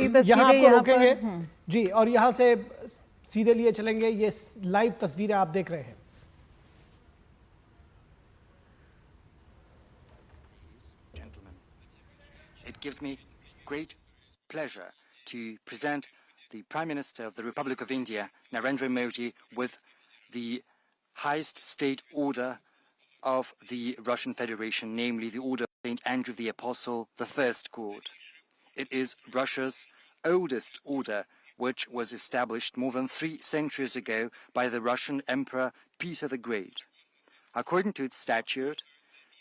यहाँ आपको रोकेंगे जी, और यहाँ से सीधे लिए चलेंगे। ये लाइव तस्वीरें आप देख रहे हैं। It gives me great pleasure to present the Prime Minister of the Republic of India, Narendra Modi, with the highest state order of the Russian Federation, namely the Order of St. Andrew the Apostle, the First Court. It is Russia's oldest order, which was established more than 3 centuries ago by the Russian Emperor Peter the Great. According to its statute,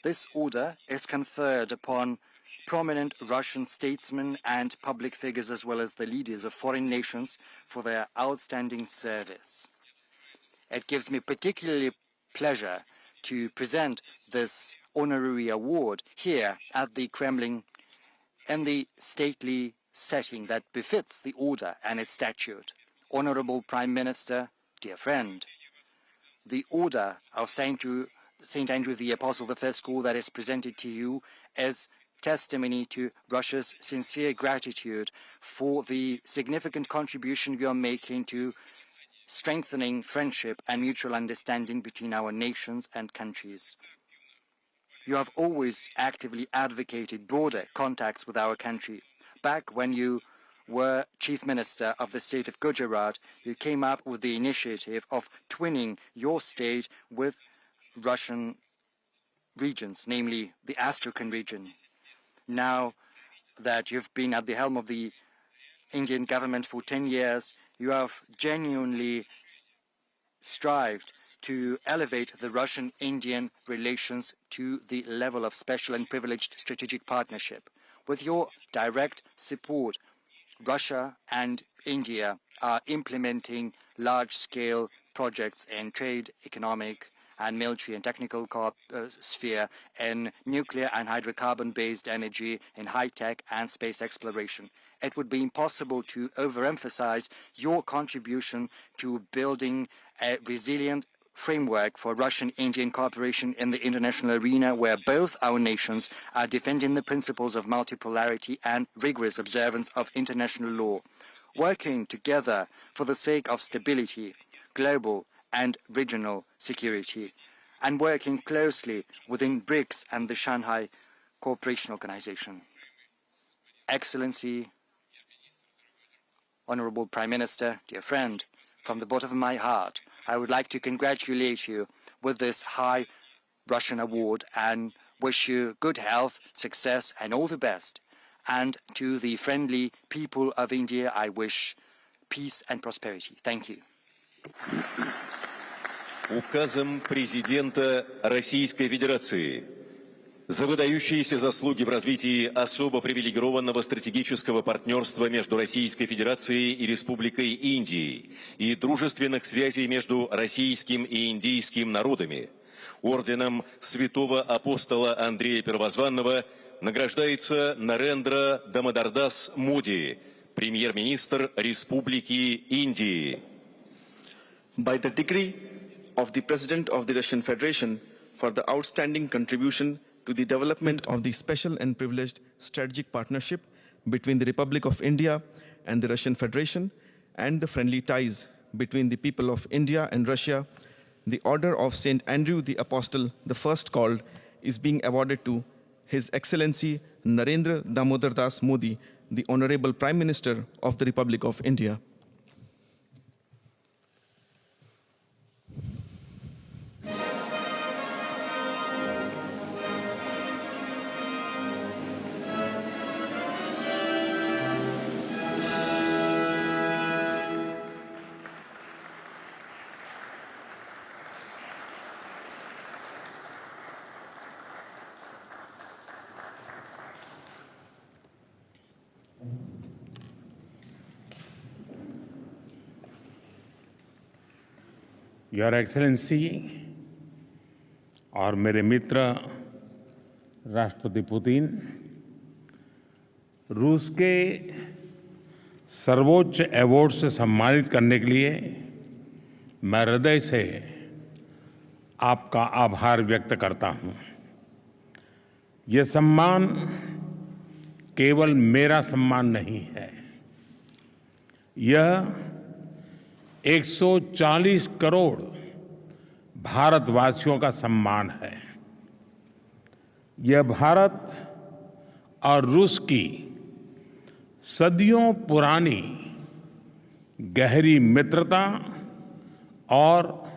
this order is conferred upon prominent Russian statesmen and public figures, as well as the leaders of foreign nations, for their outstanding service. It gives me particularly pleasure to present this honorary award here at the Kremlin in the stately setting that befits the order and its statute. Honorable Prime Minister, dear friend, the Order of St. Andrew the Apostle, the First Court, that is presented to you is testimony to Russia's sincere gratitude for the significant contribution you are making to strengthening friendship and mutual understanding between our nations and countries. You have always actively advocated broader contacts with our country. Back when you were Chief Minister of the state of Gujarat, you came up with the initiative of twinning your state with Russian regions, namely the Astrakhan region. Now that you've been at the helm of the Indian government for 10 years, you have genuinely strived to elevate the Russian-Indian relations to the level of special and privileged strategic partnership. With your direct support, Russia and India are implementing large-scale projects in trade, economic, and military and technical sphere, in nuclear and hydrocarbon-based energy, in high-tech and space exploration. It would be impossible to overemphasize your contribution to building a resilient framework for Russian-Indian cooperation in the international arena, where both our nations are defending the principles of multipolarity and rigorous observance of international law, working together for the sake of stability, global and regional security, and working closely within BRICS and the Shanghai Cooperation Organization. Excellency, Honorable Prime Minister, dear friend, from the bottom of my heart, I would like to congratulate you with this high Russian award and wish you good health, success, and all the best. And to the friendly people of India, I wish peace and prosperity. Thank you. Указом президента Российской Федерации за выдающиеся заслуги в развитии особо привилегированного стратегического партнерства между Российской Федерацией и Республикой Индии и дружественных связей между российским и индийским народами орденом Святого Апостола Андрея Первозванного награждается Нарендра Дамодардас Моди, премьер-министр Республики Индии. By the degree of the President of the Russian Federation for the outstanding contribution to the development of the special and privileged strategic partnership between the Republic of India and the Russian Federation and the friendly ties between the people of India and Russia, the Order of St. Andrew the Apostle, the first called, is being awarded to His Excellency Narendra Damodar Das Modi, the Honorable Prime Minister of the Republic of India. Your excellency और मेरे मित्र राष्ट्रपति Putin, रूस के सर्वोच्च award से सम्मानित करने के लिए मैं हृदय से आपका आभार व्यक्त करता हूं। यह सम्मान केवल मेरा सम्मान नहीं है, यह 140 करोड़ भारतवासियों का सम्मान है। यह भारत और रूस की सदियों पुरानी गहरी मित्रता और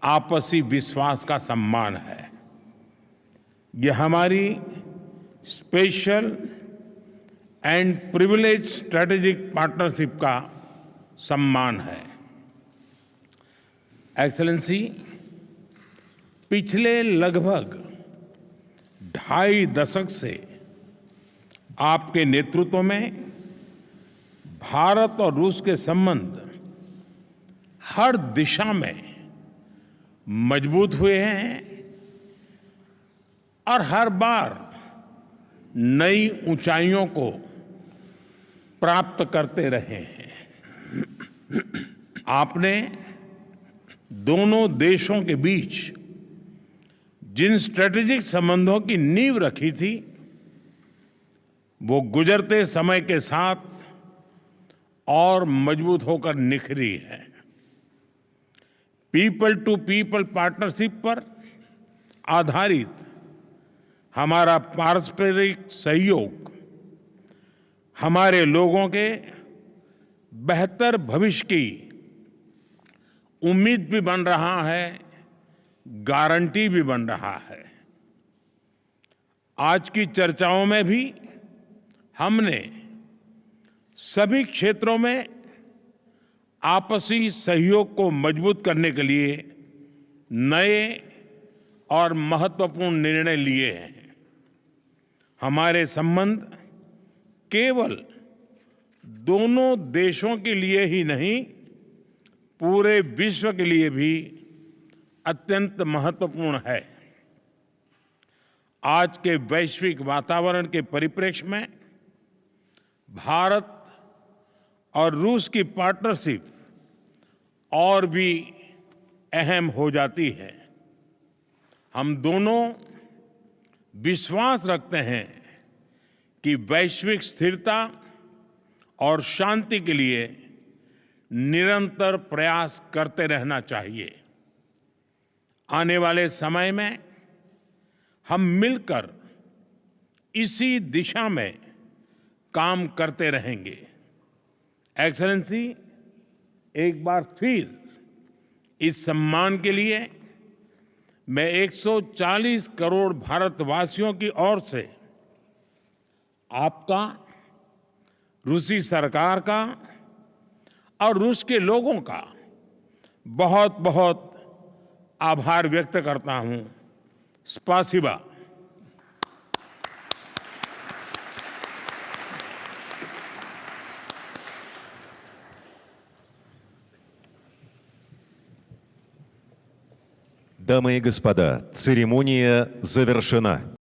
आपसी विश्वास का सम्मान है। यह हमारी special and privilege strategic partnership का सम्मान है। एक्सेलेंसी, पिछले लगभग 2.5 दशक से आपके नेतृत्व में भारत और रूस के संबंध हर दिशा में मजबूत हुए हैं और हर बार नई ऊंचाइयों को प्राप्त करते रहे हैं। आपने दोनों देशों के बीच जिन स्ट्रेटेजिक संबंधों की नींव रखी थी, वो गुजरते समय के साथ और मजबूत होकर निखरी है। पीपल टू पीपल पार्टनरशिप पर आधारित हमारा पारस्परिक सहयोग हमारे लोगों के बेहतर भविष्य की उम्मीद भी बन रहा है, गारंटी भी बन रहा है। आज की चर्चाओं में भी हमने सभी क्षेत्रों में आपसी सहयोग को मजबूत करने के लिए नए और महत्वपूर्ण निर्णय लिए हैं। हमारे संबंध केवल दोनों देशों के लिए ही नहीं, पूरे विश्व के लिए भी अत्यंत महत्वपूर्ण है। आज के वैश्विक वातावरण के परिप्रेक्ष्य में भारत और रूस की पार्टनरशिप और भी अहम हो जाती है। हम दोनों विश्वास रखते हैं कि वैश्विक स्थिरता और शांति के लिए निरंतर प्रयास करते रहना चाहिए। आने वाले समय में हम मिलकर इसी दिशा में काम करते रहेंगे। एक्सेलेंसी, एक बार फिर इस सम्मान के लिए मैं 140 करोड़ भारतवासियों की ओर से आपका, रूसी सरकार का और रूस के लोगों का बहुत बहुत आभार व्यक्त करता हूं। स्पासिबा। Дамы и господа, церемония завершена.